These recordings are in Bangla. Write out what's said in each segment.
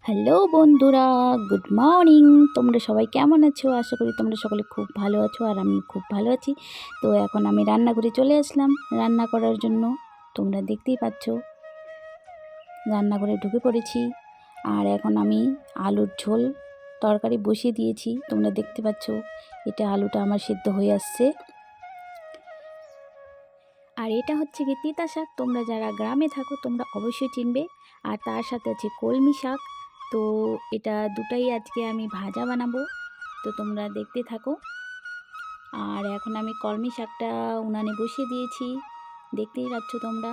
হ্যালো বন্ধুরা, গুড মর্নিং। তোমরা সবাই কেমন আছো? আশা করি তোমরা সকলে খুব ভালো আছো, আর আমি খুব ভালো আছি। তো এখন আমি রান্নাঘরে চলে আসলাম রান্না করার জন্য। তোমরা দেখতেই পাচ্ছ রান্নাঘরে ঢুকে পড়েছি। আর এখন আমি আলুর ঝোল তরকারি বসিয়ে দিয়েছি। তোমরা দেখতে পাচ্ছ এটা আলুটা আমার সিদ্ধ হয়ে আসছে। আর এটা হচ্ছে কি তিতা শাক। তোমরা যারা গ্রামে থাকো তোমরা অবশ্যই চিনবে। আর তার সাথে আছে কলমি শাক। তো এটা দুটাই আজকে আমি ভাজা বানাবো, তো তোমরা দেখতে থাকো। আর এখন আমি কলমি শাকটা উনানে বসিয়ে দিয়েছি, দেখতেই পাচ্ছ তোমরা।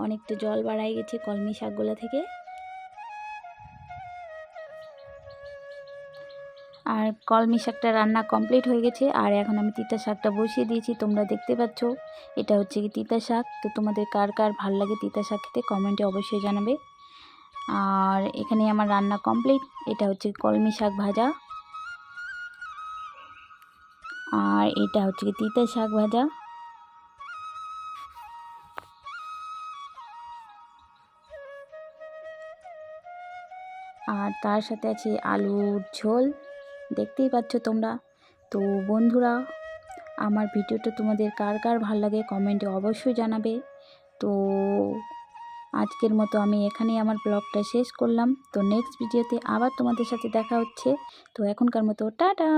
অনেকটা জল বাড়াই গেছে কলমি শাকগুলো থেকে। আর কলমি শাকটা রান্না কমপ্লিট হয়ে গেছে। আর এখন আমি তিতা শাকটা বসিয়ে দিয়েছি, তোমরা দেখতে পাচ্ছ এটা হচ্ছে কি তিতা শাক। তো তোমাদের কার কার ভাল লাগে তিতা শাক খেতে কমেন্টে অবশ্যই জানাবে। আর এখানে আমার রান্না কমপ্লিট। এটা হচ্ছে কলমি শাক ভাজা, আর এটা হচ্ছে কি তিতা শাক ভাজা। আর তার সাথে আছে আলুর ঝোল, দেখতেই পাচ্ছ তোমরা। তো বন্ধুরা, আমার ভিডিওটা তোমাদের কার কার ভাল লাগে কমেন্টে অবশ্যই জানাবে। তো আজকের মতো আমি এখানেই আমার ব্লগটা শেষ করলাম। তো নেক্সট ভিডিওতে আবার তোমাদের সাথে দেখা হচ্ছে। তো এখনকার মতো টাটা।